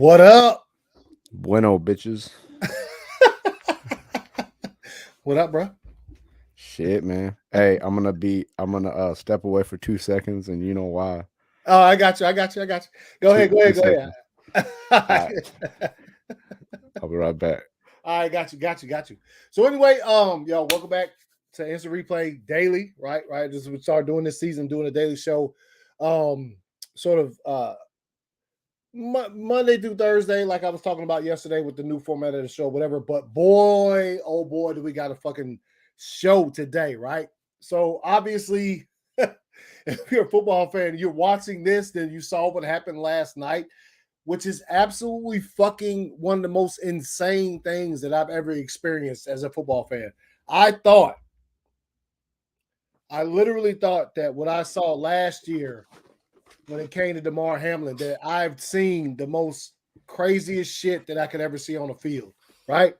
What up? Bueno, bitches. What up, bro? Shit, man. Hey, I'm gonna step away for 2 seconds, and you know why. Oh, I got you. Go ahead. Two Go ahead. seconds. All right, I'll be right back. All right, got you. So anyway, yo, welcome back to Instant Replay Daily, right? This is we started doing this season, doing a daily show, sort of Monday through Thursday, like I was talking about yesterday with the new format of the show, whatever. But boy, oh boy, do we got a fucking show today, right? So obviously, if you're a football fan, you're watching this, then you saw what happened last night, which is absolutely fucking one of the most insane things that I've ever experienced as a football fan. I literally thought that what I saw last year when it came to Damar Hamlin, that I've seen the most craziest shit that I could ever see on the field, right?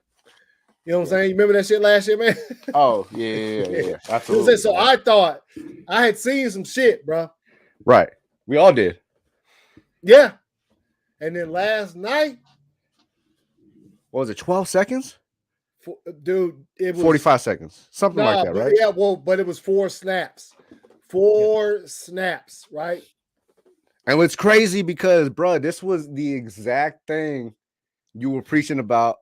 You know what I'm saying? You remember that shit last year, man? Oh, yeah. Absolutely. You know what I'm saying? So I thought I had seen some shit, bro. Right. We all did. Yeah. And then last night, what was it, 12 seconds? Dude, it was 45 seconds. Something like that, right? Yeah, well, but it was 4 snaps. 4 snaps, right? And it's crazy because, bro, this was the exact thing you were preaching about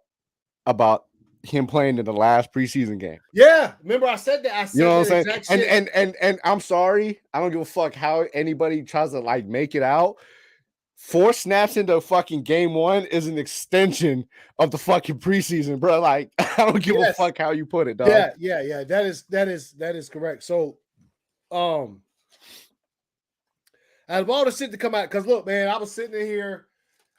him playing in the last preseason game. Yeah, remember I said that. I said, you know what I'm saying? And I'm sorry, I don't give a fuck how anybody tries to like make it out. 4 snaps into fucking game 1 is an extension of the fucking preseason, bro. Like, I don't give a fuck how you put it, dog. Yeah. That is correct. So, out of all the shit to come out, because look, man, I was sitting in here,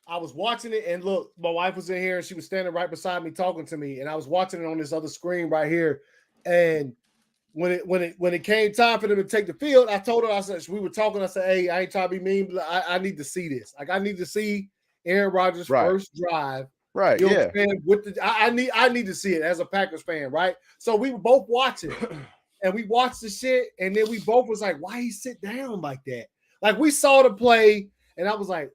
I was watching it, and look, my wife was in here, and she was standing right beside me talking to me, and I was watching it on this other screen right here. And when it came time for them to take the field, I told her, I said, we were talking, I said, hey, I ain't trying to be mean, but I need to see this. Like, I need to see Aaron Rodgers' first drive. Right. You know what I'm saying? With I need to see it as a Packers fan, right? So we were both watching, and we watched the shit, and then we both was like, why he sit down like that? Like, we saw the play, and I was like,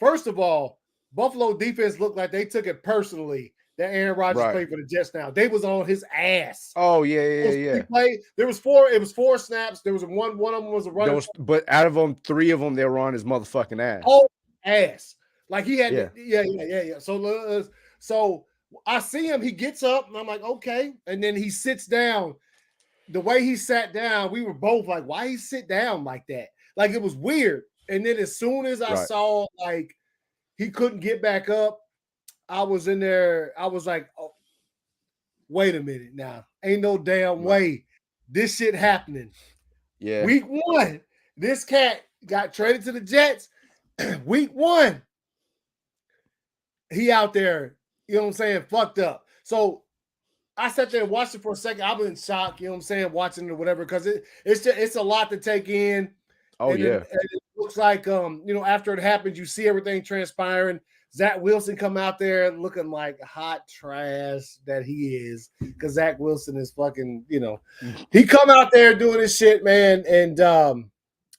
first of all, Buffalo defense looked like they took it personally that Aaron Rodgers played for the Jets now. They was on his ass. Oh, yeah. There was 4 snaps. There was one of them was a running. But out of them, 3 of them, they were on his motherfucking ass. Oh, ass. Like he had yeah. So I see him, he gets up, and I'm like, okay. And then he sits down. The way he sat down, we were both like, why he sit down like that? Like, it was weird. And then as soon as I saw like he couldn't get back up, I was in there. I was like, oh, wait a minute now. Ain't no damn way this shit happening. Yeah. Week 1, this cat got traded to the Jets. Week 1, he out there, you know what I'm saying, fucked up. So I sat there and watched it for a second. I was in shock, you know what I'm saying, watching it or whatever, because it's a lot to take in. Oh, and yeah. It looks like, after it happens, you see everything transpiring. Zach Wilson come out there looking like hot trash that he is, because Zach Wilson is fucking, he come out there doing his shit, man, and I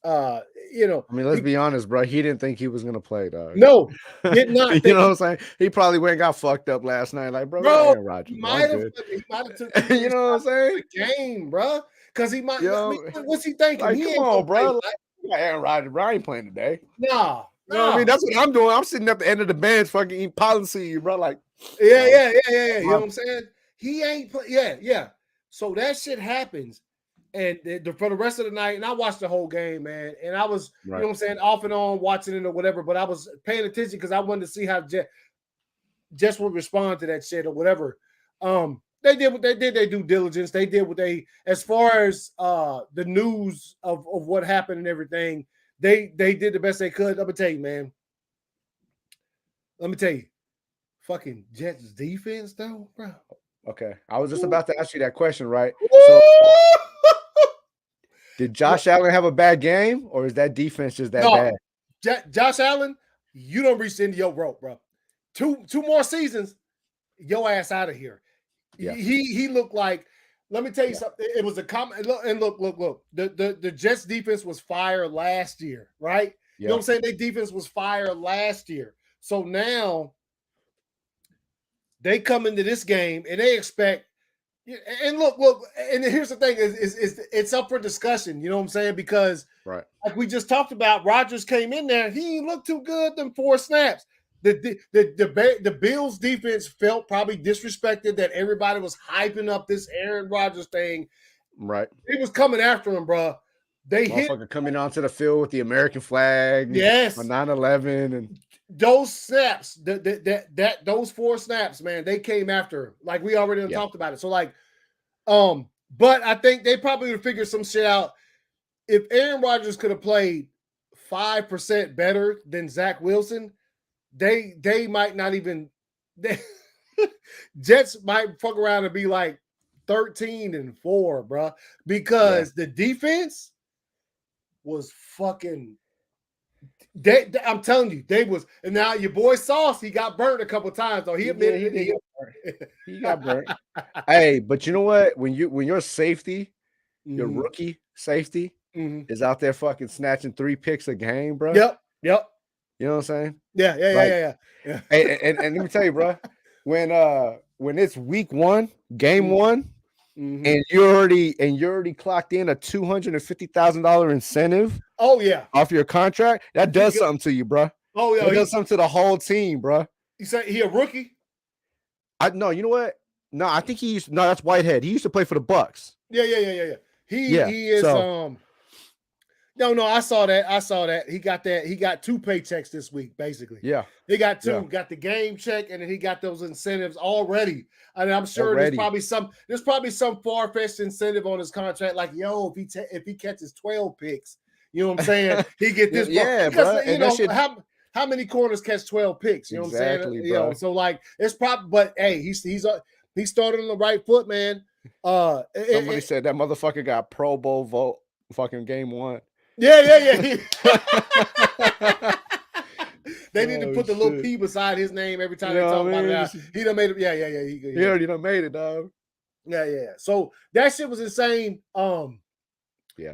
mean, let's be honest, bro. He didn't think he was gonna play, dog. No, did not. You know what I'm saying? He probably went and got fucked up last night. Like, bro, Aaron Rodgers, he might have took you know what I'm saying? The game, bro, because he might. What's he thinking? Like, come on, bro. Like, Aaron Rodgers, bro, I ain't playing today. Nah. You know what I mean? That's what I'm doing. I'm sitting at the end of the bench, fucking eating policy, bro. Like, yeah. You know what I'm saying? He ain't play. Yeah. So that shit happens, and for the rest of the night, and I watched the whole game, man. And I was, you know what I'm saying, off and on watching it or whatever. But I was paying attention because I wanted to see how Jets would respond to that shit or whatever. They did what they did. They due diligence. They did what they, as far as the news of what happened and everything. They did the best they could. Let me tell you, man. Fucking Jets defense, though, bro. Okay, I was just about to ask you that question, right? So, did Josh Allen have a bad game, or is that defense just that bad? Josh Allen, you don't reach the end of your rope, bro. Two more seasons, your ass out of here. Yeah. He looked like. Let me tell you something. It was a comment. And look. The Jets defense was fire last year, right? You know what I'm saying? Their defense was fire last year. So now they come into this game and they expect. And look, and here's the thing: is it's up for discussion. You know what I'm saying? Because like we just talked about, Rodgers came in there. He didn't look too good them 4 snaps. The Bills defense felt probably disrespected that everybody was hyping up this Aaron Rodgers thing. Right. He was coming after him, bro. They hit coming onto the field with the American flag. Yes. On 9/11 and those snaps, those 4 snaps, man, they came after him. Like we already talked about it. So like, but I think they probably would figure some shit out. If Aaron Rodgers could have played 5% better than Zach Wilson, they might not even Jets might fuck around and be like 13-4, bro, because the defense was fucking. I'm telling you, they was. And now your boy Sauce, he got burnt a couple times though. He admitted he got burnt. Hey, but you know what? When your safety, your rookie safety, is out there fucking snatching 3 picks a game, bro. Yep. You know what I'm saying? Yeah. And let me tell you, bro, when it's week 1, game 1, and you're already clocked in a $250,000 incentive. Oh yeah, off your contract, that does something to you, bro. Oh yeah, it does something to the whole team, bro. You say he a rookie? No, you know what? No, I think that's Whitehead. He used to play for the Bucks. Yeah. He is No, I saw that. He got 2 paychecks this week, basically. Yeah. He got 2. Got the game check, and then he got those incentives already. And I'm sure there's probably some far-fetched incentive on his contract, like, yo, if he catches 12 picks, you know what I'm saying? He get this. Yeah, because, bro. How many corners catch 12 picks? You know what I'm saying? Bro. You know, so like it's probably, but hey, he started on the right foot, man. Somebody said that motherfucker got Pro Bowl vote fucking game 1. Yeah. They need to put the little P beside his name every time they talk about it. He done made it. Yeah. He already done made it, dog. Yeah. So that shit was insane. Yeah.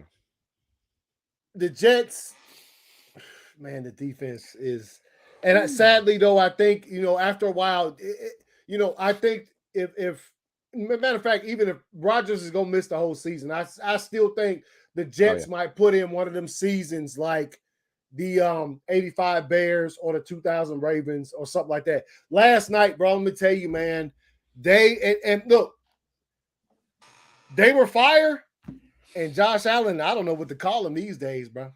The Jets, man, the defense is, and sadly though, I think after a while, I think if matter of fact, even if Rodgers is gonna miss the whole season, I still think the Jets might put in one of them seasons like the 85 Bears or the 2000 Ravens or something like that. Last night, bro, let me tell you, man, and look, they were fire. And Josh Allen, I don't know what to call him these days, bro.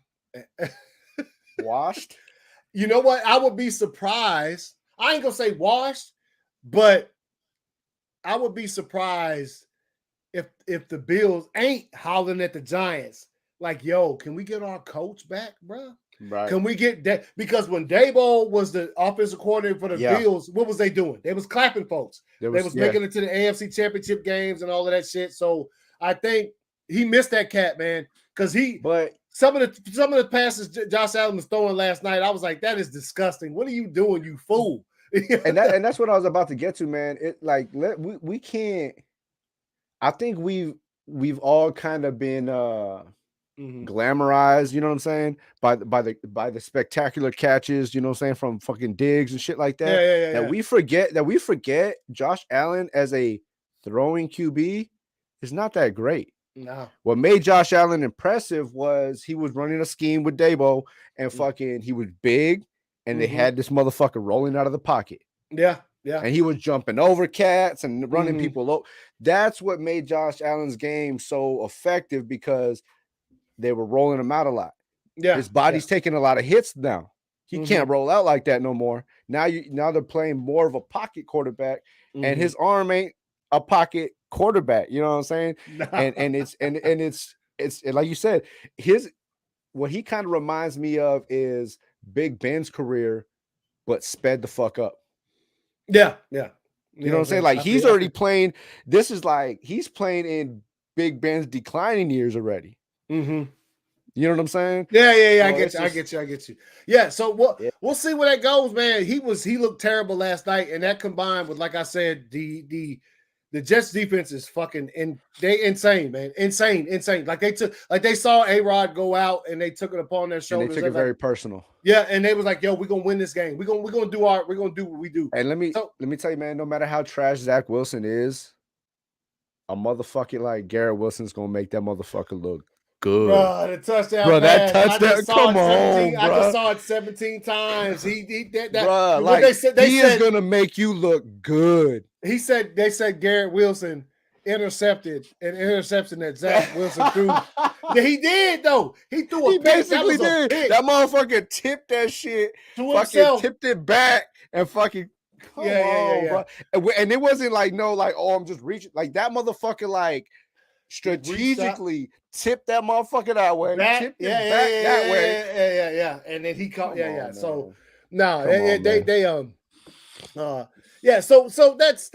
Washed? You know what? I would be surprised. I ain't going to say washed, but I would be surprised if the Bills ain't hollering at the Giants like, yo, can we get our coach back, bro? Right. Can we get that? Because when Daboll was the offensive coordinator for the Bills, what was they doing? They was clapping folks. They was making it to the AFC Championship games and all of that shit. So I think he missed that cat, man, because some of the passes Josh Allen was throwing last night, I was like, that is disgusting. What are you doing, you fool? and that's what I was about to get to, man. It like we can't. I think we've all kind of been glamorized, you know what I'm saying, by the spectacular catches, you know what I'm saying, from fucking Diggs and shit like that. Yeah. We forget Josh Allen as a throwing QB is not that great. No. What made Josh Allen impressive was he was running a scheme with Daboll and fucking he was big and they had this motherfucker rolling out of the pocket. Yeah. And he was jumping over cats and running people low. That's what made Josh Allen's game so effective because they were rolling him out a lot. Yeah. His body's taking a lot of hits now. He can't roll out like that no more. Now they're playing more of a pocket quarterback and his arm ain't a pocket quarterback, you know what I'm saying? No. And it's like you said, what he kind of reminds me of is Big Ben's career, but sped the fuck up. Yeah. You know what I'm saying? Like he's already playing. This is like he's playing in Big Ben's declining years already. You know what I'm saying? Yeah. I get you. Yeah. So we'll see where that goes, man. He looked terrible last night, and that combined with, like I said, the The Jets defense is fucking they insane, man. Insane. Like they saw A-Rod go out and they took it upon their shoulders. And they took it very personal. Yeah, and they was like, yo, we're gonna win this game. We're gonna do what we do. And let me tell you, man, no matter how trash Zach Wilson is, a motherfucker like Garrett Wilson's gonna make that motherfucker look good. Bro, the touchdown. Bro, that touchdown. Come on, bro. I just saw it 17 times. Bro, like, he is gonna make you look good. They said Garrett Wilson intercepted an interception that Zach Wilson threw. Yeah, he did though. He threw a He basically did. That motherfucker tipped that shit, fucking tipped it back, and fucking come on, bro. And it wasn't like I'm just reaching. Like that motherfucker, like strategically tipped that motherfucker that way, tipped it back that way. Yeah. And then he caught. Yeah. So no, So that's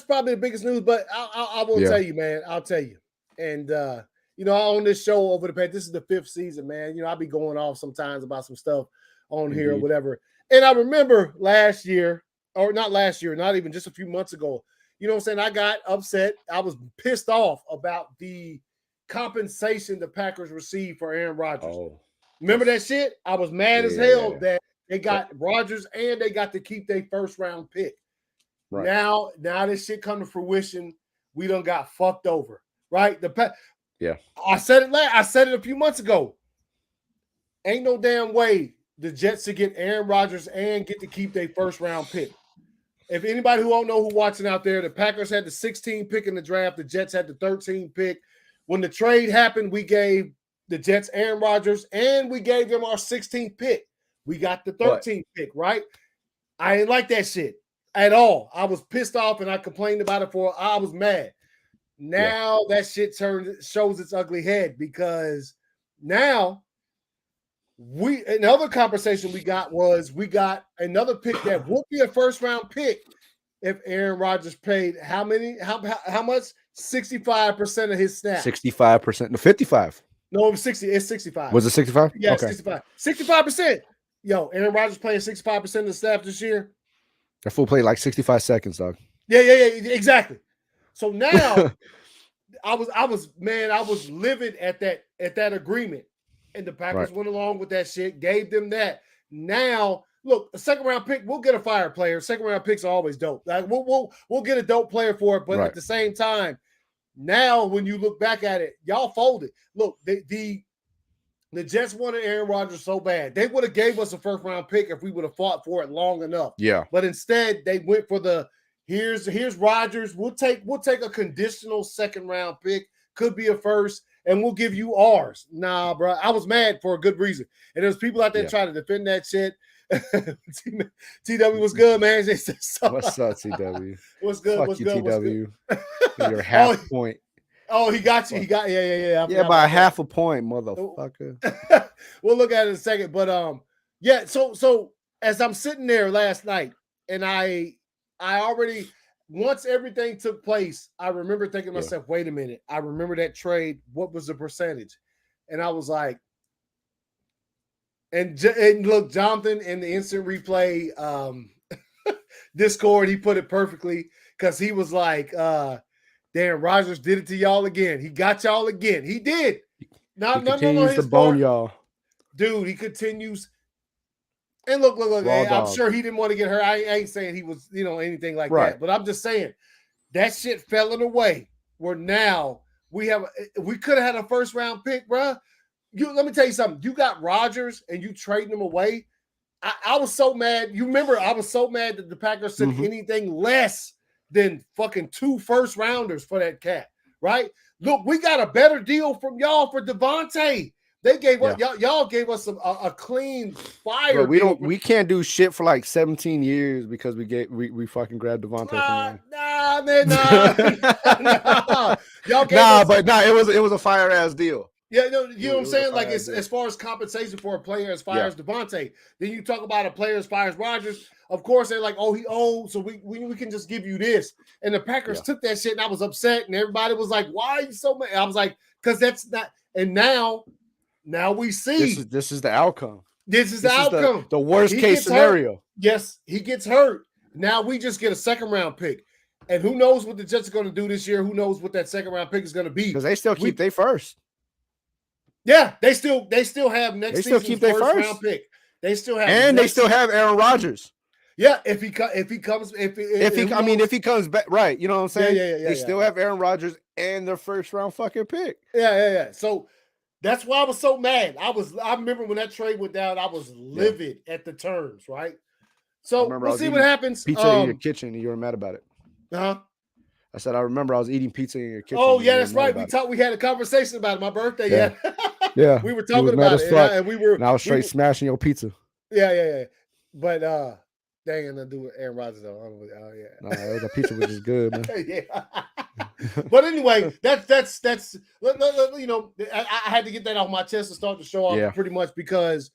probably the biggest news. But I won't tell you, man. I'll tell you. And I own this show over the past. This is the 5th season, man. I'll be going off sometimes about some stuff on here or whatever. And I remember last year, or not last year, not even just a few months ago. You know what I'm saying? I got upset. I was pissed off about the compensation the Packers received for Aaron Rodgers. Oh. Remember that shit? I was mad as hell that they got Rodgers and they got to keep their first-round pick. Right. Now this shit come to fruition. We done got fucked over, right? I said it a few months ago. Ain't no damn way the Jets should get Aaron Rodgers and get to keep their first-round pick. If anybody who don't know who watching out there, the Packers had the 16 pick in the draft. The Jets had the 13 pick. When the trade happened, we gave the Jets Aaron Rodgers and we gave them our 16th pick. We got the 13th pick, right? I didn't like that shit at all. I was pissed off and I complained about it I was mad. Now that shit shows its ugly head because now another conversation we got another pick that would be a first-round pick if Aaron Rodgers played how much? 65% of his snaps. 65%. No, 55. No, it was 60. It's 65. Was it 65? Yeah, okay. 65. 65%. Yo, Aaron Rodgers playing 65% of the snaps this year. That fool played like 65 seconds, dog. Yeah, exactly. So now I was livid at that agreement. And the Packers went along with that shit, gave them that. Now, look, a second-round pick, we'll get a fire player. Second-round picks are always dope. Like we'll get a dope player for it, but at the same time, now when you look back at it, y'all folded. Look, the Jets wanted Aaron Rodgers so bad. They would have gave us a first-round pick if we would have fought for it long enough. Yeah. But instead, they went for the here's Rodgers. We'll take a conditional second-round pick. Could be a first. And we'll give you ours. Nah, bro. I was mad for a good reason. And there's people out there trying to defend that shit. TW was good, man. What's up, TW? What's good? Fuck what's you, good? TW. You're half point. Oh, he got you. He got yeah, by half a point, motherfucker. We'll look at it in a second. But so as I'm sitting there last night, and I already once everything took place, I remember thinking to myself, wait a minute. I remember that trade. What was the percentage? And I was like, and look, Jonathan in the instant replay Discord, he put it perfectly because he was like, damn, Rodgers did it to y'all again. He got y'all again. He did. He continues to bone y'all. Dude, he continues. And look, I'm sure he didn't want to get hurt. I ain't saying he was, anything like that. But I'm just saying that shit fell in a way where now we could have had a first round pick, bro. Let me tell you something. You got Rodgers and you trading him away. I was so mad. You remember I was so mad that the Packers said anything less than fucking 2 first rounders for that cat, right? Look, we got a better deal from y'all for Devontae. They gave us y'all gave us a clean fire. Bro, we can't do shit for like 17 years because we fucking grabbed Devontae from man. Nah. Y'all gave it was a fire ass deal. Yeah, you know what I'm saying? Like as far as compensation for a player as far as Devontae, then you talk about a player as far as Rodgers. Of course, they're like, oh, he owed, so we can just give you this. And the Packers took that shit, and I was upset, and everybody was like, why are you so mad? I was like, because that's not. And now we see this is the outcome. This is the outcome. The worst case scenario. Yes, he gets hurt. Now we just get a second round pick. And who knows what the Jets are going to do this year? Who knows what that second round pick is going to be? Because they still keep their first. Yeah, they still have next season's keep their first round pick. They still have, and they still have Aaron Rodgers. Yeah, if he comes back, right? You know what I'm saying? Yeah. They still have Aaron Rodgers and their first round fucking pick. Yeah. So that's why I was so mad. I remember when that trade went down, I was livid at the terms, right? So we'll see what happens. Pizza in your kitchen, and you were mad about it. Huh? I said I remember I was eating pizza in your kitchen. Oh yeah, that's right. We had a conversation about it. My birthday. Yeah. We were talking about it, and I was straight smashing your pizza. Yeah. But they ain't gonna do with Aaron Rodgers though. Oh yeah. No, the pizza was just good, man. Yeah. But anyway, that's you know, I had to get that off my chest to start the show off pretty much, because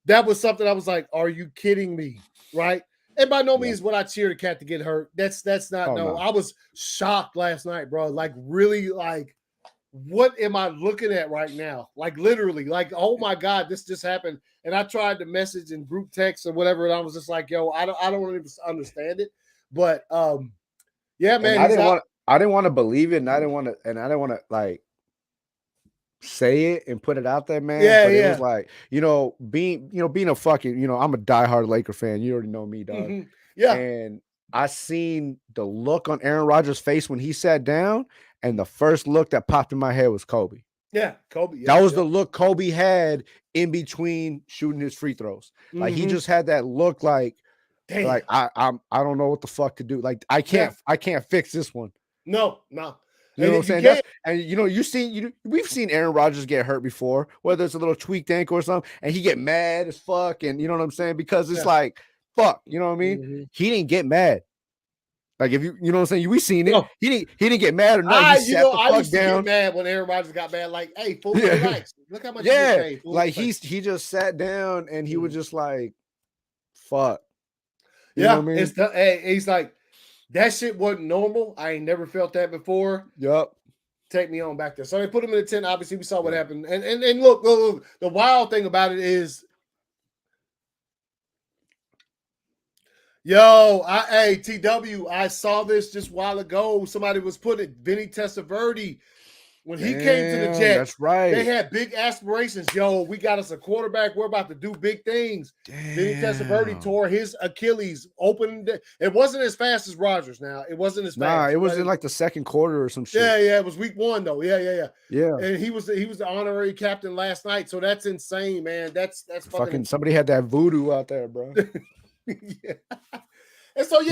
that was something I was like, are you kidding me? Right. And by no means would I cheer the cat to get hurt. That's not no. I was shocked last night, bro. Like really, like what am I looking at right now? Like literally, like, oh my God, this just happened. And I tried to message in group text or whatever, and I was just like, yo, I don't even understand it. But yeah, man. I didn't want to believe it, and I didn't want to like say it and put it out there, man. It was like, being a fucking, I'm a diehard Laker fan. You already know me, dog. Mm-hmm. Yeah. And I seen the look on Aaron Rodgers' face when he sat down, and the first look that popped in my head was Kobe. Yeah, Kobe. Yeah, that was the look Kobe had in between shooting his free throws. Like he just had that look like, damn. Like I don't know what the fuck to do. Like I can't fix this one. No. You know what I'm saying? We've seen Aaron Rodgers get hurt before, whether it's a little tweaked ankle or something, and he get mad as fuck, and you know what I'm saying? Because it's like, fuck, you know what I mean? Mm-hmm. He didn't get mad. Like if you know what I'm saying? We seen it. No. He didn't get mad or nothing. He sat the fuck used down. To get mad when Aaron Rodgers got mad. Like, hey, fool, relax. Look how much you get paid. Fool. Like he just sat down and he was just like, fuck. You know what I mean? He's like, that shit wasn't normal. I ain't never felt that before. Yep. Take me on back there. So they put him in the tent. Obviously, we saw what happened. And look, the wild thing about it is, TW, I saw this just a while ago. Somebody was putting Vinny Testaverde. When he came to the Jets, that's right. They had big aspirations. Yo, we got us a quarterback. We're about to do big things. Vinny Testaverde tore his Achilles. It wasn't as fast as Rodgers. Now it wasn't as fast. It was in like the second quarter or some shit. Yeah. It was week 1 though. Yeah. And he was the honorary captain last night. So that's insane, man. That's fucking somebody had that voodoo out there, bro. Yeah. And so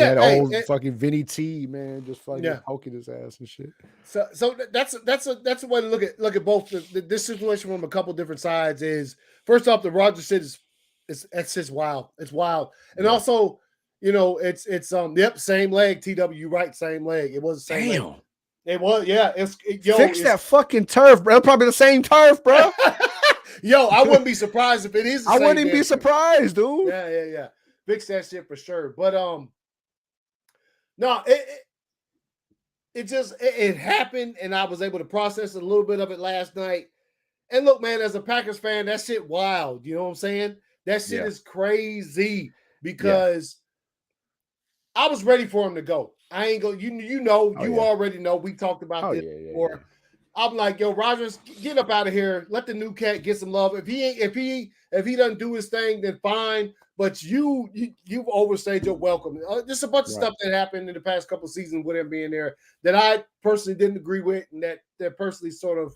fucking Vinny T, man, just fucking poking his ass and shit. So that's a way to look at both this situation from a couple different sides. Is first off, the Rodgers shit it's just wild. It's wild, and also it's same leg. TW, right? Same leg. It was the same leg. It was fix that fucking turf, bro. Probably the same turf, bro. Yo, I wouldn't be surprised if it is. I wouldn't even be surprised, dude. Yeah. Fix that shit for sure. But no, it happened, and I was able to process a little bit of it last night. And look, man, as a Packers fan, that shit wild. You know what I'm saying? That shit is crazy because I was ready for him to go. I ain't go. You already know. We talked about this before. Yeah. I'm like, yo, Rodgers, get up out of here. Let the new cat get some love. If he doesn't do his thing, then fine. But you've overstayed your welcome. Just a bunch of stuff that happened in the past couple of seasons with him being there that I personally didn't agree with, and that personally sort of,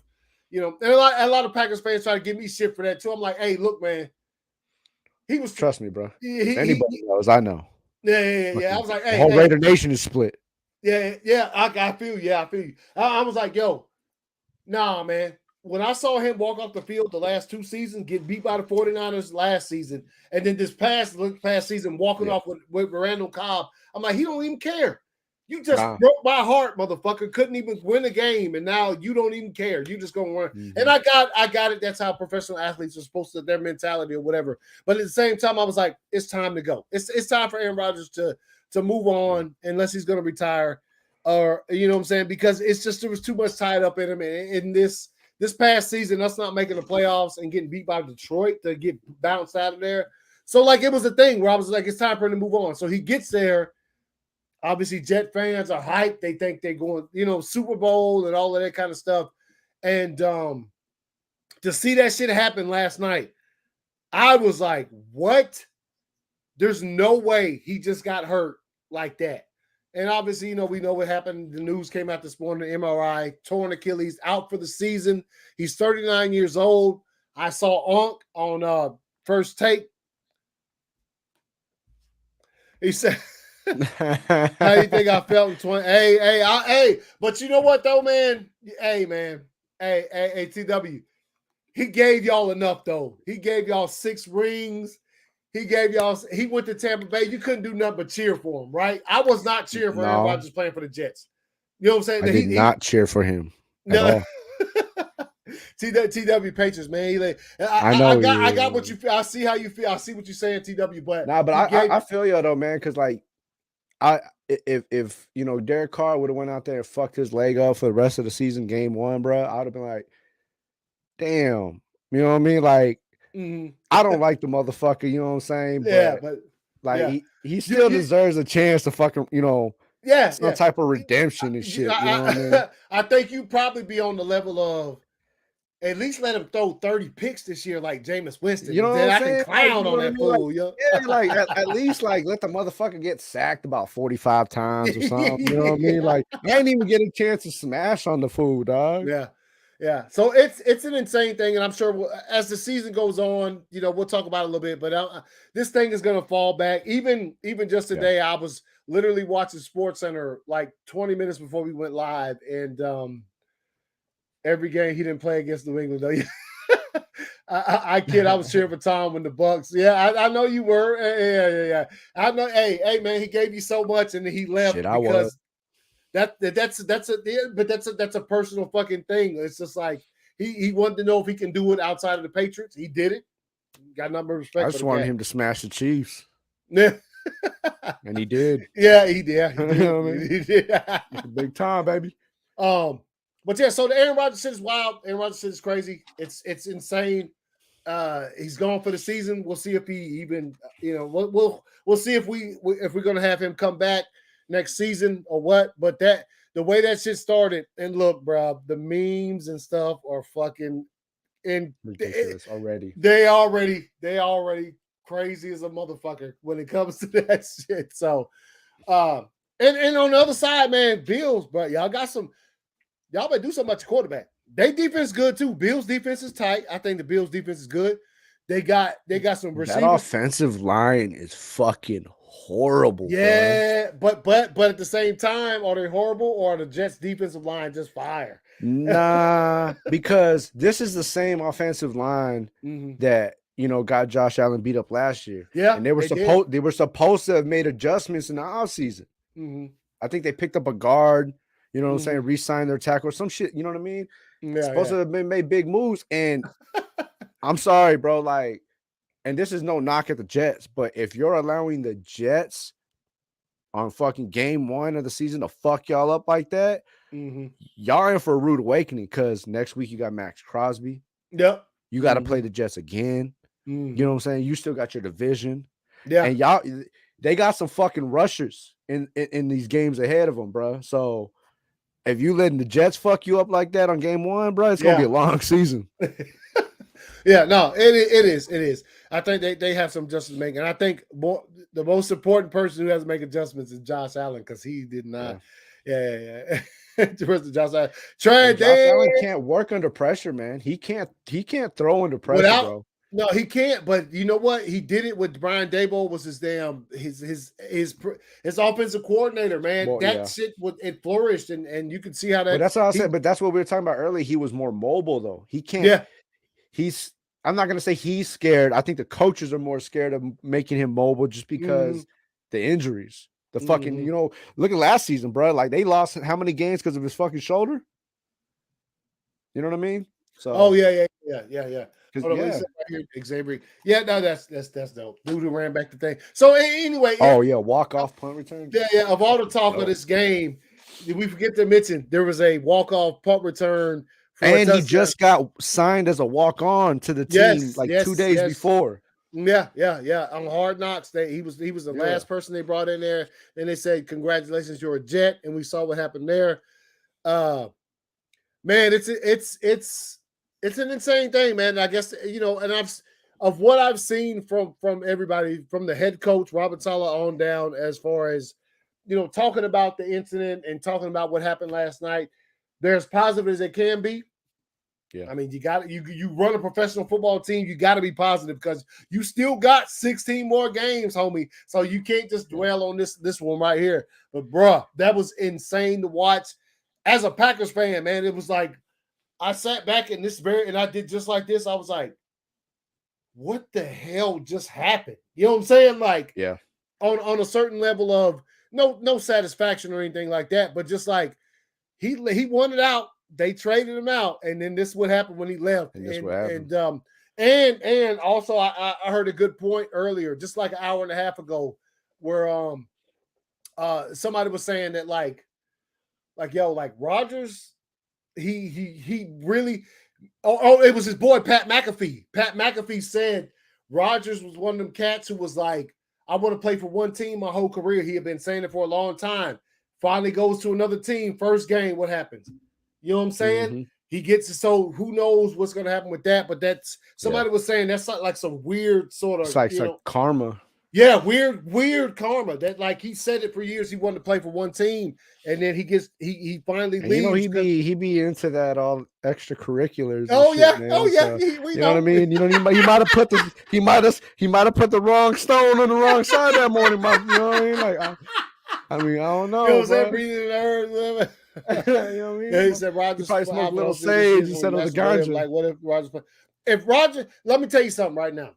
and a lot of Packers fans try to give me shit for that too. I'm like, hey, look, man, he was. Trust me, bro. Anybody knows, I know. Yeah. I was like, hey, the whole Raider Nation is split. Yeah. I feel you. I was like, yo, nah, man. When I saw him walk off the field the last 2 seasons, get beat by the 49ers last season, and then this past season walking off with Randall Cobb, I'm like, he don't even care. You just broke my heart, motherfucker. Couldn't even win a game, and now you don't even care. You just gonna run. Mm-hmm. And I got it. That's how professional athletes are supposed to, their mentality or whatever. But at the same time, I was like, it's time to go. It's time for Aaron Rodgers to move on, unless he's gonna retire, or you know what I'm saying? Because it's just there was too much tied up in him in this past season, us not making the playoffs and getting beat by Detroit to get bounced out of there. So, like, it was a thing where I was like, it's time for him to move on. So he gets there. Obviously, Jet fans are hyped. They think they're going, Super Bowl and all of that kind of stuff. And to see that shit happen last night, I was like, what? There's no way he just got hurt like that. And obviously, we know what happened. The news came out this morning, MRI, torn Achilles, out for the season. He's 39 years old. I saw Unc on First Take. He said, how do you think I felt in 20? Hey, but you know what though, man? Hey, TW. He gave y'all enough though. He gave y'all 6 rings. He went to Tampa Bay. You couldn't do nothing but cheer for him, right? I was not cheering for Aaron Rodgers playing for the Jets. You know what I'm saying? I did not cheer for him at all. TW Patriots, man. I know. I got what you feel. I see how you feel. I see what you're saying, TW. But I feel you though, man. Because like, if Derek Carr would have went out there and fucked his leg up for the rest of the season, game 1, bro, I would have been like, damn. You know what I mean? Like, I don't like the motherfucker. You know what I'm saying? But like, he still deserves a chance to fucking, some type of redemption and shit. You know what I mean? I think you probably be on the level of at least let him throw 30 picks this year, like Jameis Winston. You know what I'm saying? I can clown on that fool. Like at least like let the motherfucker get sacked about 45 times or something. You know what I mean? Like I ain't even get a chance to smash on the fool, dog. Yeah. So it's an insane thing, and I'm sure as the season goes on, we'll talk about it a little bit. But this thing is going to fall back. Even just today, I was literally watching SportsCenter like 20 minutes before we went live, and every game he didn't play against New England though. I kid. I was cheering for Tom when the Bucks. Yeah, I know you were. Yeah. I know. Hey, man, he gave you so much, and then he left because that's a personal fucking thing. It's just like he wanted to know if he can do it outside of the Patriots. He did it. Got number of respect. I just wanted him to smash the Chiefs. Yeah. And he did. Yeah, he did. You know what I mean? He did. Big time, baby. But yeah, so the Aaron Rodgers shit is wild. Aaron Rodgers shit is crazy. It's insane. He's gone for the season. We'll see if he even, we'll see if we're gonna have him come back next season or what. But the way that shit started, and look, bro, the memes and stuff are fucking ridiculous already. They already crazy as a motherfucker when it comes to that shit. So, and on the other side, man, Bills, bro, y'all better do something about your quarterback. They defense good too. Bills defense is tight. I think the Bills defense is good. They got some receivers. That offensive line is fucking horrible. Yeah, bro. but at the same time, are they horrible or are the Jets defensive line just fire? Nah, because this is the same offensive line that got Josh Allen beat up last year. Yeah, and they were supposed to have made adjustments in the offseason. I think they picked up a guard. You know what I'm saying? Re-sign their tackle or some shit. You know what I mean? Supposed to have been made big moves. And I'm sorry, bro. Like, and this is no knock at the Jets, but if you're allowing the Jets on fucking game 1 of the season to fuck y'all up like that, y'all in for a rude awakening because next week you got Max Crosby. Yep. You got to play the Jets again. You know what I'm saying? You still got your division. Yeah. And they got some fucking rushers in these games ahead of them, bro. So if you letting the Jets fuck you up like that on game 1, bro, it's gonna be a long season. Yeah, no, it is. I think they have some adjustments to make, and I think the most important person who has to make adjustments is Josh Allen because he did not. Yeah. Josh Allen. Josh Allen can't work under pressure, man. He can't throw under pressure, bro. No, he can't. But you know what? He did it with Brian Daboll. Was his offensive coordinator, man. Well, shit it flourished, and you can see how that. But that's what I said. But that's what we were talking about earlier. He was more mobile, though. He can't. Yeah. I'm not gonna say he's scared. I think the coaches are more scared of making him mobile just because the injuries. The fucking, look at last season, bro. Like they lost how many games because of his fucking shoulder? You know what I mean? So. Yeah. Right here, Xavier. Yeah, no, that's dope. Dude who ran back the thing. So anyway. Walk-off punt return. Yeah. Of all the talk of this game, did we forget to mention there was a walk-off punt return. And he just got signed as a walk-on to the team 2 days before. Yeah. On Hard Knocks, he was the last person they brought in there. And they said, "Congratulations, you're a Jet." And we saw what happened there. Man, it's an insane thing, man. I guess and of what I've seen from everybody, from the head coach Robert Saleh on down, as far as talking about the incident and talking about what happened last night. They're as positive as it can be. Yeah. I mean, you run a professional football team, you got to be positive because you still got 16 more games, homie. So you can't just dwell on this one right here. But bruh, that was insane to watch. As a Packers fan, man, it was like I sat back in and I did just like this. I was like, what the hell just happened? You know what I'm saying? Like, yeah, on a certain level of no satisfaction or anything like that, but just like he wanted out. They traded him out, and then this is what happened when he left. And also I heard a good point earlier, just like an hour and a half ago, where somebody was saying that like Rodgers, he really it was his boy Pat McAfee. Pat McAfee said Rodgers was one of them cats who was like, I want to play for one team my whole career. He had been saying it for a long time. Finally goes to another team, first game, what happens? You know what I'm saying? Mm-hmm. He gets it. So who knows what's going to happen with that? But that's somebody was saying that's like some weird sort of, it's like karma. Yeah, weird karma. That like he said it for years. He wanted to play for one team, and then he finally leaves. He be into that all extracurriculars. Oh and yeah, shit, man. oh yeah. So, we you know what I mean. You know he might have put the wrong stone on the wrong side that morning. You know what I mean? Like I don't know. You know what I'm saying? Breathing in the earth. You know what I mean? Yeah, he said Rodgers probably smoked a little sage instead of the ganja. Like, what if Rodgers play? If Rodgers, let me tell you something right now.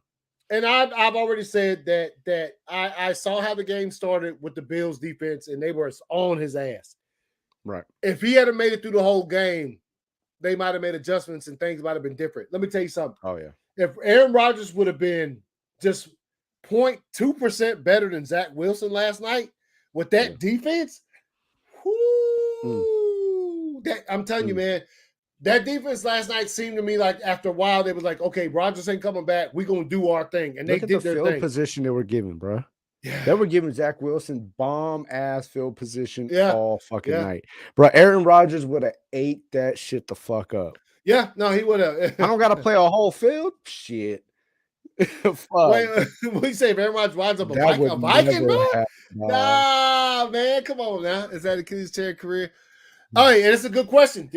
And I've already said that I saw how the game started with the Bills defense, and they were on his ass. Right. If he had made it through the whole game, they might have made adjustments and things might have been different. Let me tell you something. Oh yeah. If Aaron Rodgers would have been just 0.2% better than Zach Wilson last night with that defense, that I'm telling you, man. That defense last night seemed to me like after a while they was like, okay, Rodgers ain't coming back. We're gonna do our thing, and Look they did the their field thing. position they were giving, bro. Yeah, they were giving Zach Wilson bomb ass field position all fucking night, bro. Aaron Rodgers would have ate that shit the fuck up. Yeah, no, he would have. I don't gotta play a whole field. Shit. Fuck. Wait, what do you say? If Aaron Rodgers winds up a Viking, bro? Nah, man, come on now. Is that Achilles tear career? Oh, yeah, and it's a good question.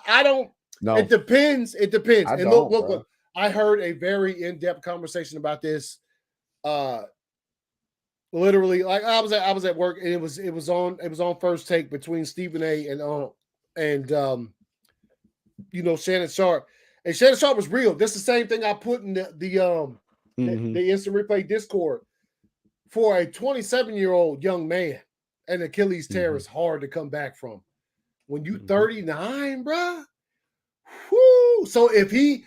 I don't. No, it depends. It depends. And look. I heard a very in-depth conversation about this. Literally, like I was at work, and it was on First Take between Stephen A. and Shannon Sharp. And Shannon Sharp was real. This is the same thing I put in the instant replay Discord. For a 27-year-old young man, an Achilles tear is hard to come back from. When you 39, bro. Whoo! So if he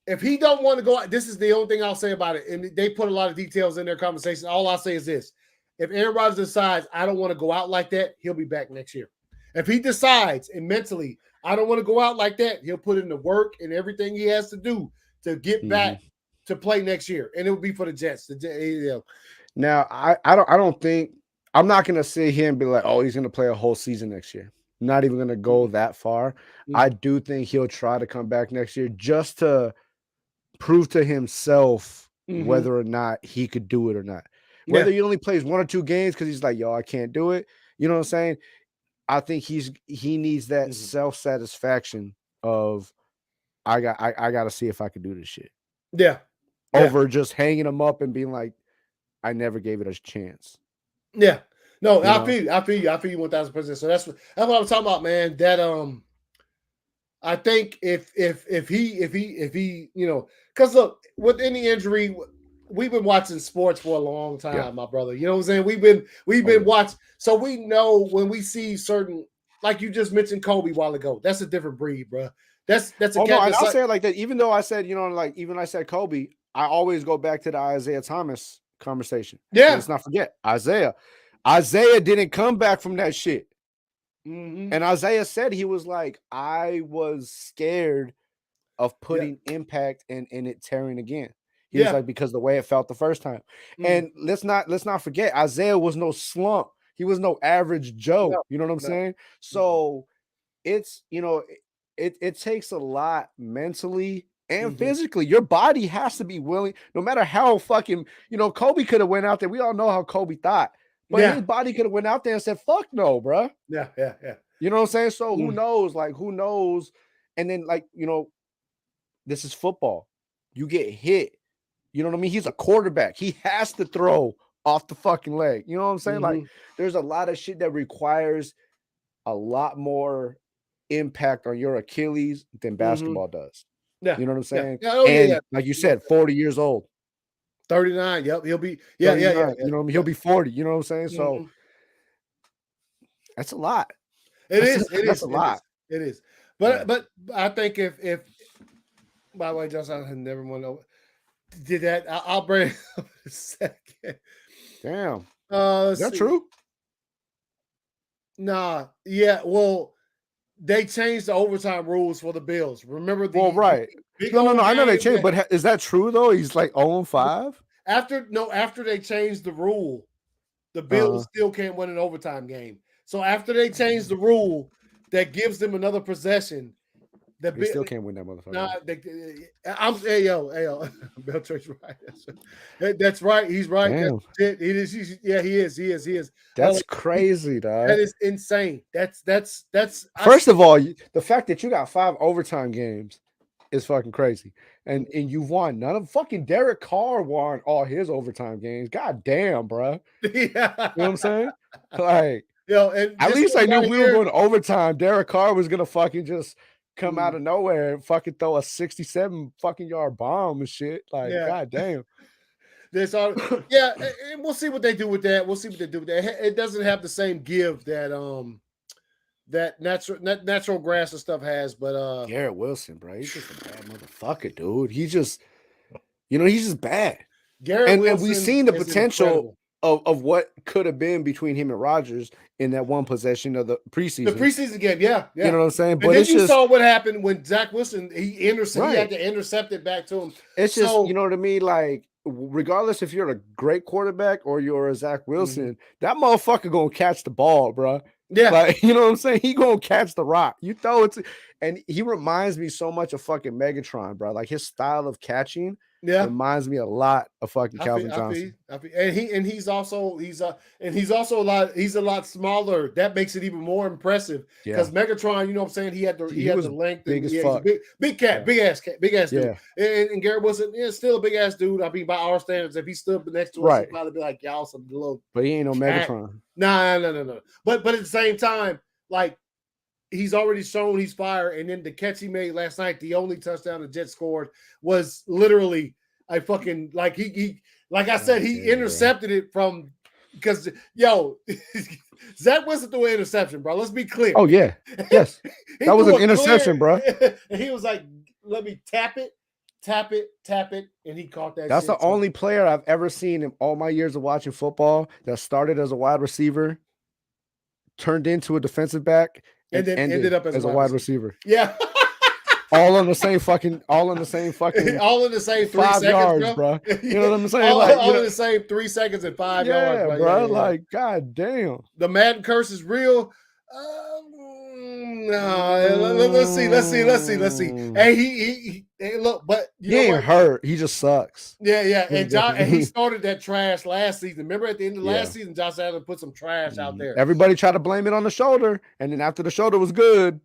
don't want to go out, this is the only thing I'll say about it. And they put a lot of details in their conversation. All I'll say is this: if Aaron Rodgers decides I don't want to go out like that, he'll be back next year. If he decides and mentally I don't want to go out like that, he'll put in the work and everything he has to do to get back to play next year, and it will be for the Jets. Now I don't think I'm not gonna sit here and be like, oh, he's gonna play a whole season next year. I'm not even gonna go that far. I do think he'll try to come back next year just to prove to himself whether or not he could do it or not. Whether he only plays 1 or 2 games because he's like, yo, I can't do it. You know what I'm saying? I think he needs that self-satisfaction of I got to see if I can do this shit. Yeah. Over just hanging him up and being like, I never gave it a chance. Yeah. No, I feel you 1,000%. So that's what I'm talking about, man. That I think if he, because look, with any injury, we've been watching sports for a long time, my brother. You know what I'm saying? We've been watching, so we know when we see certain, like you just mentioned Kobe a while ago. That's a different breed, bro. That's a no, I'll say it like that. Even though I said, even I said Kobe, I always go back to the Isaiah Thomas conversation. Yeah, let's not forget Isaiah didn't come back from that shit. And Isaiah said he was like, I was scared of putting impact and it tearing again. He was like, because the way it felt the first time. And let's not forget, Isaiah was no slump. He was no average Joe. You know what I'm saying? So it's, it takes a lot mentally and physically. Your body has to be willing, no matter how fucking, Kobe could have went out there. We all know how Kobe thought, but his body could have went out there and said, fuck no, bro. Yeah. You know what I'm saying? So who knows? Who knows? And then, this is football. You get hit. You know what I mean? He's a quarterback. He has to throw off the fucking leg. You know what I'm saying? There's a lot of shit that requires a lot more impact on your Achilles than basketball does. Yeah. You know what I'm saying? Yeah. Like you said, 40 years old. 39. Yep. He'll be, You know what I mean? He'll be 40. You know what I'm saying? So that's a lot. That's a lot. It is. But I think if by the way, Justin, I never want to know. Did that? I'll bring it up in a second. Damn. Is that true? Nah. Yeah. Well, they changed the overtime rules for the Bills. Remember the right. No. I know they changed, but is that true though? He's like 0-5? After they changed the rule, the Bills still can't win an overtime game. So after they changed the rule that gives them another possession, they still can't win that motherfucker. Nah, yo. Bill Church right. That's right. He's right. Damn. That's it. He is. That's crazy, dog. That is insane. That's First of all, the fact that you got 5 overtime games is fucking crazy. And you've won. None of fucking Derek Carr won all his overtime games. God damn, bro. Yeah. You know what I'm saying? Like, and at least I knew we were going to overtime. Derek Carr was gonna fucking just come out of nowhere and fucking throw a 67 fucking yard bomb and shit. Like, god damn. That's all. Yeah, and we'll see what they do with that. It doesn't have the same give that that natural grass and stuff has, but Garrett Wilson, bro, he's just a bad motherfucker, dude. He's just, he's just bad. Garrett Wilson, and we've seen the potential incredible. of what could have been between him and Rodgers in that one possession of the preseason. The preseason game, yeah. You know what I'm saying? But then you saw what happened when Zach Wilson, he had to intercept it back to him. It's just, you know what I mean? Like, regardless if you're a great quarterback or you're a Zach Wilson, that motherfucker gonna catch the ball, bro. Yeah. Like, you know what I'm saying? He gonna catch the rock. You throw it and he reminds me so much of fucking Megatron, bro. Like, his style of catching reminds me a lot of fucking Calvin Johnson. And he's also a lot smaller. That makes it even more impressive because Megatron, you know what I'm saying? He had the length, big as fuck. big ass dude. And Garrett Wilson is still a big ass dude. I mean, by our standards, if he stood next to us, he'd probably be like, y'all some little. But he ain't no Megatron. No. But at the same time, like, he's already shown he's fire. And then the catch he made last night, the only touchdown the Jets scored, was literally a fucking, like, he like I said, he intercepted it from, because Zach Wilson threw an interception, bro. Let's be clear. Oh yeah, yes, that was an interception, bro. And he was like, "Let me tap it," and he caught that. That's the only player I've ever seen in all my years of watching football that started as a wide receiver, turned into a defensive back, and then ended up as a wide receiver. Yeah. all in the same 3 5 seconds, yards, bro. You know what I'm saying? All in the same 3 seconds and 5 yards, bro. Yeah. Like, god damn. The Madden curse is real. No, let's see. Hey, he look, but he ain't hurt. He just sucks. Yeah. And he started that trash last season. Remember at the end of last season, Josh Allen put some trash out there. Everybody tried to blame it on the shoulder, and then after the shoulder was good.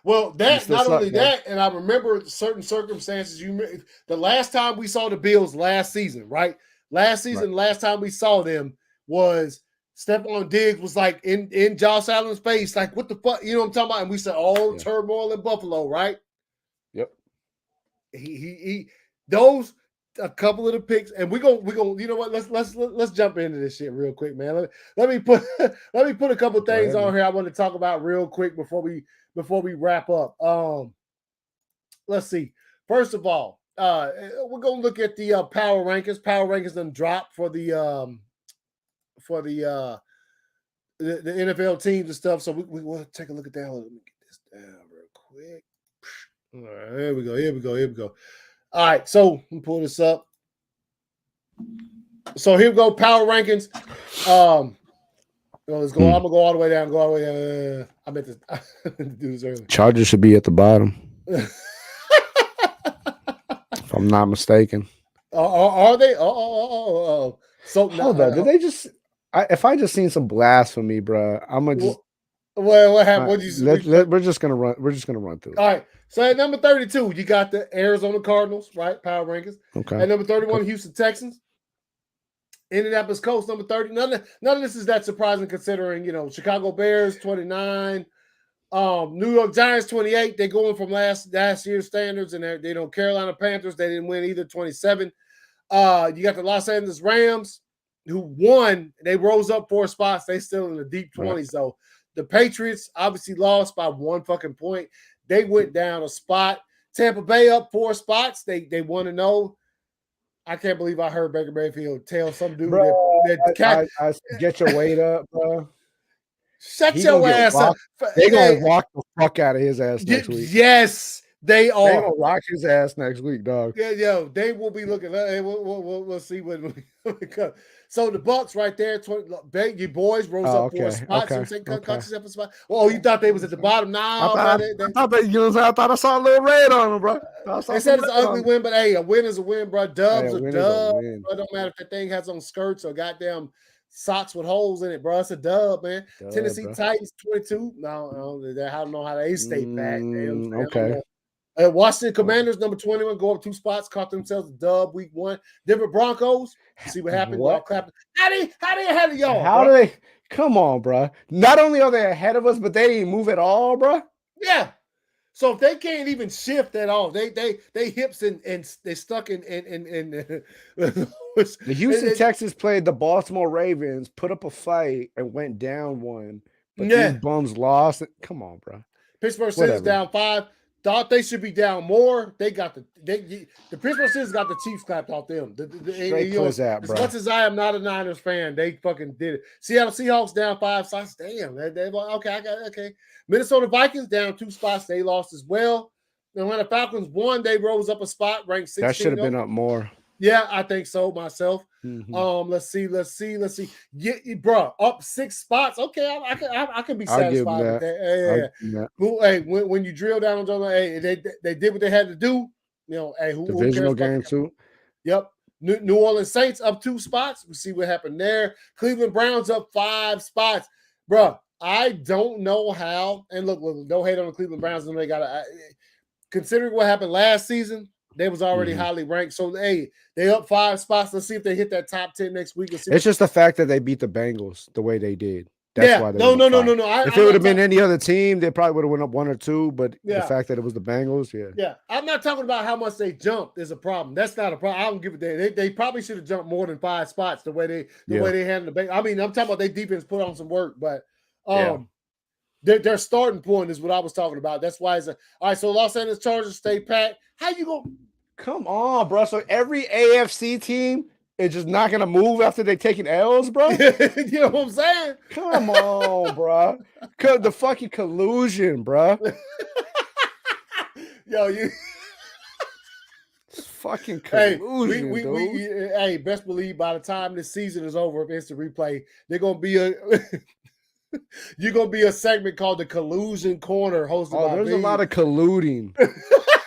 Well, that not only that, and I remember certain circumstances. The last time we saw the Bills last season, right? Last time we saw them was Stephon Diggs was like in Josh Allen's face, like, what the fuck? You know what I'm talking about? And we said, turmoil in Buffalo, right? Yep. He those a couple of the picks, and we're gonna you know what? Let's jump into this shit real quick, man. Let me put a couple things on here I want to talk about real quick before we wrap up. Let's see. First of all, we're gonna look at the power rankings. Power rankings done dropped for the NFL teams and stuff. So we will take a look at that. Let me get this down real quick. All right, here we go. All right, so let me pull this up. So here we go. Power rankings. Let's go. I'm gonna go all the way down. Go all the way down. I meant to do this earlier. Chargers should be at the bottom. If I'm not mistaken. Are they? Oh. So hold up. Did they just? If I just seen some blasphemy, bro, I'm gonna just. Well, what happened? We're just gonna run. We're just gonna run through. All right. So at number 32, you got the Arizona Cardinals, right? Power rankings. Okay. At number 31, Houston Texans. Indianapolis Colts, number 30. None of this is that surprising considering, Chicago Bears, 29. New York Giants, 28. They're going from last year's standards, and Carolina Panthers, they didn't win either, 27. You got the Los Angeles Rams, who won. They rose up 4 spots. They still in the deep 20s, though. The Patriots obviously lost by 1 fucking point. They went down a spot. Tampa Bay up 4 spots. They 1-0. I can't believe I heard Baker Mayfield tell some dude I get your weight up, bro. Shut your ass up. They're going to rock the fuck out of his ass next week. Yes, they are. They're going to rock his ass next week, dog. Yeah, they will be looking. We'll see when we come. So the Bucks right there, your boys rose up 4 spots. Well, you thought they was at the bottom? No, I thought I saw a little red on them, bro. They said it's an ugly win, but hey, a win is a win, bro. Dubs are dubs. It don't matter if that thing has on skirts or goddamn socks with holes in it, bro. It's a dub, man. Tennessee Titans 22. No, I don't know how they stay back. Okay. Washington Commanders, number 21, go up 2 spots, caught themselves a dub week 1. Denver Broncos, see what happened. Y'all clapping. How they ahead of y'all? How do they? Come on, bro. Not only are they ahead of us, but they didn't move at all, bro. Yeah. So if they can't even shift at all, they hips and they stuck in the Houston Texans played the Baltimore Ravens, put up a fight and went down 1. But these bums lost. Come on, bro. Pittsburgh Steelers down 5. Thought they should be down more. They got the Pittsburgh Steelers got the Chiefs clapped off them. As much as I am not a Niners fan, they fucking did it. Seattle Seahawks down 5 spots. Damn, okay. Minnesota Vikings down 2 spots. They lost as well. The Atlanta Falcons won. They rose up a spot, ranked 16. That should have been up more. Yeah, I think so myself. Mm-hmm. Let's see. Yeah, bro, up 6 spots. Okay, I can be satisfied with that. Hey, when you drill down on them, hey, they did what they had to do. Divisional game too. Yep. New Orleans Saints up 2 spots. We'll see what happened there. Cleveland Browns up 5 spots, bro. I don't know how. And look, don't hate on the Cleveland Browns. They got considering what happened last season. They was already highly ranked. So, hey, they up 5 spots. Let's see if they hit that top 10 next week. It's just the fact that they beat the Bengals the way they did. That's why they no. If it would have been any other team, they probably would have went up 1 or 2. But the fact that it was the Bengals, Yeah, I'm not talking about how much they jumped is a problem. That's not a problem. I don't give a damn. They probably should have jumped more than 5 spots the way they handled the Bengals. I mean, I'm talking about their defense put on some work, but their starting point is what I was talking about. That's why all right. So Los Angeles Chargers stay packed. How you gonna? Come on, bro. So every AFC team is just not gonna move after they taking L's, bro. You know what I'm saying? Come on, bro. The fucking collusion, bro. Yo, you. It's fucking collusion, hey, best believe by the time this season is over, if it's a replay, they're gonna be you're gonna be a segment called the Collusion Corner, hosted by there's a lot of colluding.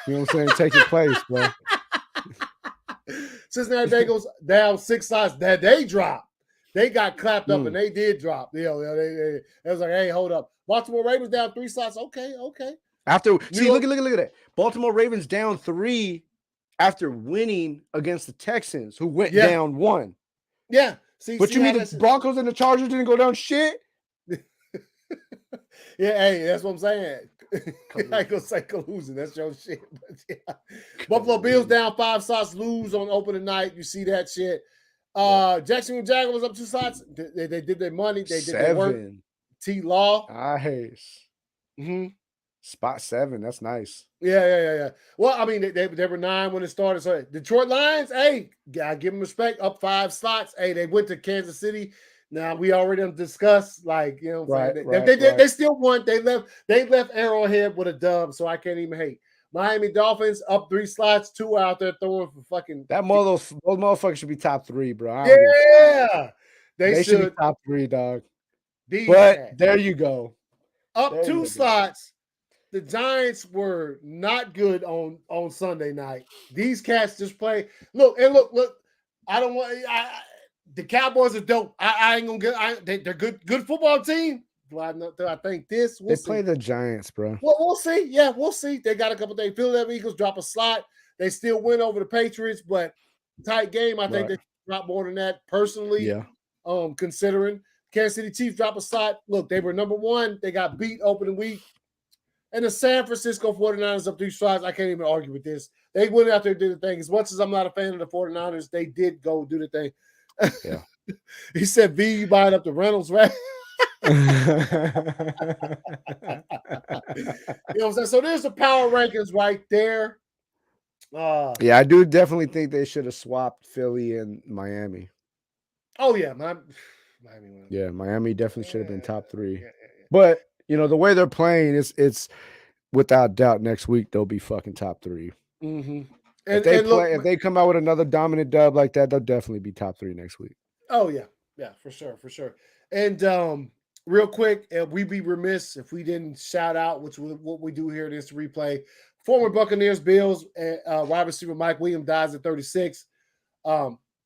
You know what I'm saying? Taking place, bro. Cincinnati Bengals down 6 spots. That they dropped. They got clapped up and they did drop. They was like, hey, hold up. Baltimore Ravens down 3 slots. Okay. Look at that. Baltimore Ravens down 3 after winning against the Texans, who went down 1. Yeah. But you mean the Broncos and the Chargers didn't go down shit? Yeah, hey, that's what I'm saying. I ain't gonna say collusion. That's your shit. But Buffalo Bills down 5 slots, lose on opening night. You see that shit. Jacksonville Jaguars up 2 slots. They did their money. They did their work. T-Law. Nice. Spot 7. That's nice. Yeah. Well, I mean, they were 9 when it started. So Detroit Lions, hey, I give them respect. Up 5 slots. Hey, they went to Kansas City. Now we already discussed, like, they still won. They left Arrowhead with a dub, so I can't even hate. Miami Dolphins up 3 slots, 2 out there throwing for fucking. Those motherfuckers should be top 3, bro. Yeah, they should be top 3, dog. These but cats. there you go. Up 2 slots. The Giants were not good on Sunday night. These cats just play. Look. I don't want. The Cowboys are dope. I ain't gonna get. They're good football team. I think this. They play the Giants, bro. Well, we'll see. Yeah, we'll see. They got a couple days. Philadelphia Eagles drop a slot. They still win over the Patriots, but tight game. I think they drop more than that personally. Yeah. Considering Kansas City Chiefs drop a slot. Look, they were number 1. They got beat opening week. And the San Francisco 49ers up 3 slots. I can't even argue with this. They went out there and did the thing. As much as I'm not a fan of the 49ers, they did go do the thing. Yeah. He said, V, you buying up the Reynolds, right? You know what I'm saying? So there's the power rankings right there. Yeah, I do definitely think they should have swapped Philly and Miami. Oh, yeah. Miami. Yeah, Miami definitely should have been top 3. Yeah. But, the way they're playing, it's without doubt next week they'll be fucking top 3. Mm-hmm. If they come out with another dominant dub like that, they'll definitely be top 3 next week. Oh, yeah. Yeah, for sure. And real quick, we'd be remiss if we didn't shout out, which what we do here in this replay. Former Buccaneers, Bills, wide receiver Mike Williams dies at 36.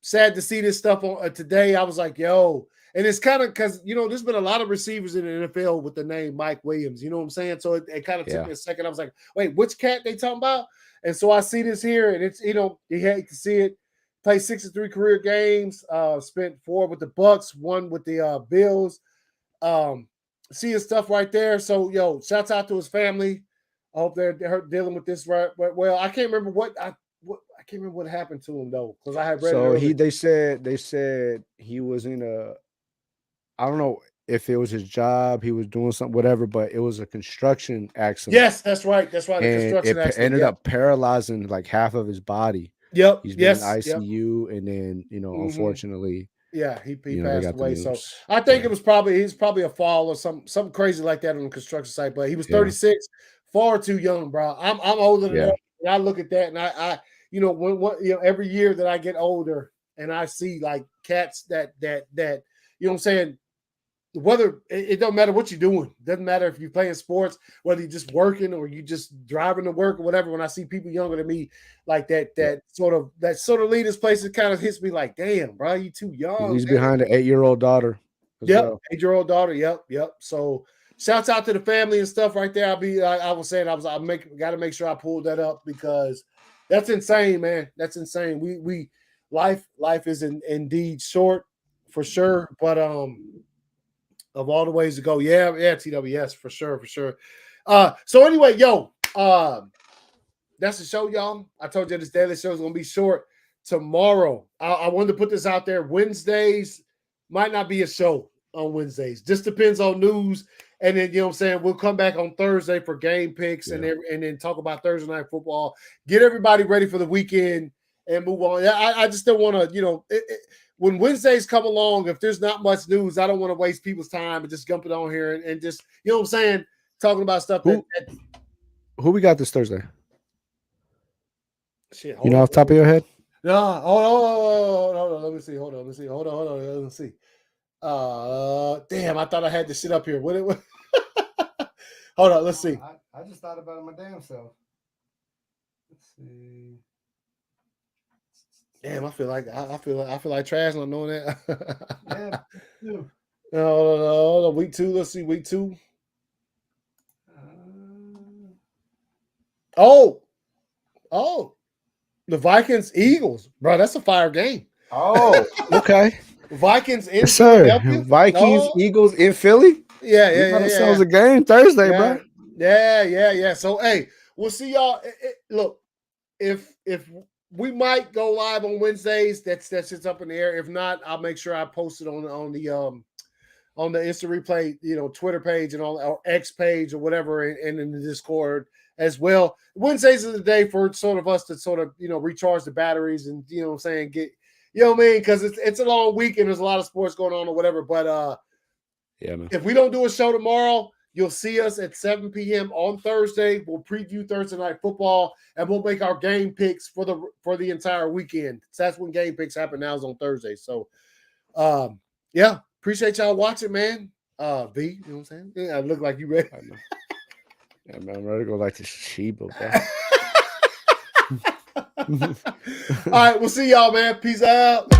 Sad to see this stuff on today. I was like, yo. And it's kind of because, there's been a lot of receivers in the NFL with the name Mike Williams. You know what I'm saying? So it kind of took me a second. I was like, wait, which cat they talking about? And so I see this here, and it's, you hate to see it. Played 63 career games, spent 4 with the Bucks, 1 with the Bills. See his stuff right there. So, shouts out to his family. I hope they're dealing with this right well. I can't remember what happened to him though, because I had read. So they said he was in a. I don't know if it was his job, he was doing something, whatever, but it was a construction accident. Yes, that's right. That's right. And construction accident ended up paralyzing like half of his body. Yep. He's been in ICU, and then unfortunately. Yeah, he passed away. So I think he's probably a fall or something crazy like that on the construction site. But he was 36, far too young, bro. I'm older than that. And I look at that, and I every year that I get older and I see like cats that you know what I'm saying. Whether it don't matter what you're doing, doesn't matter if you're playing sports, whether you're just working or you just driving to work or whatever. When I see people younger than me like that sort of lead this place, it kind of hits me like, damn, bro, you too young. He's behind an 8-year-old daughter. Yep, 8-year-old daughter. Yep. So shouts out to the family and stuff right there. I was saying got to make sure I pulled that up because that's insane, man. That's insane. We life is indeed short for sure, but of all the ways to go. Yeah, TWS for sure. So anyway, that's the show, y'all. I told you this daily show is going to be short tomorrow. I wanted to put this out there. Wednesdays might not be a show on Wednesdays. Just depends on news. And then, you know what I'm saying, we'll come back on Thursday for game picks and then talk about Thursday night football. Get everybody ready for the weekend and move on. I just don't want to, when Wednesdays come along, if there's not much news, I don't want to waste people's time and just jump it on here and just, you know what I'm saying, talking about stuff. Who we got this Thursday? Shit, off the top of your head? No, hold on. Let me see. Hold on. Let me see. Damn, I thought I had this shit up here. What? Hold on. Let's see. I just thought about it my damn self. Let's see. Damn, I feel like trash not knowing that. Yeah. No. Week 2. Let's see. Week 2. Oh. The Vikings Eagles, bro. That's a fire game. Oh, okay. Vikings in Philadelphia. Vikings Eagles in Philly. Yeah. Ourselves a game Thursday, bro. Yeah. So hey, we'll see y'all. Look, if we might go live on Wednesdays, that's just up in the air. If not, I'll make sure I post it on the Instant Replay, Twitter page and or X page or whatever, and in the Discord as well. Wednesdays is the day for sort of us to sort of recharge the batteries and what I'm saying, get what I mean, because it's a long week and there's a lot of sports going on or whatever. But yeah, man. If we don't do a show tomorrow, You'll see us at 7 p.m. on Thursday. We'll preview Thursday Night Football, and we'll make our game picks for the entire weekend. So that's when game picks happen now, is on Thursday. So, yeah, appreciate y'all watching, man. V, you know what I'm saying? Yeah, I look like you ready. I know. Yeah, man, I'm ready to go like to Sheba, bro. All right, we'll see y'all, man. Peace out.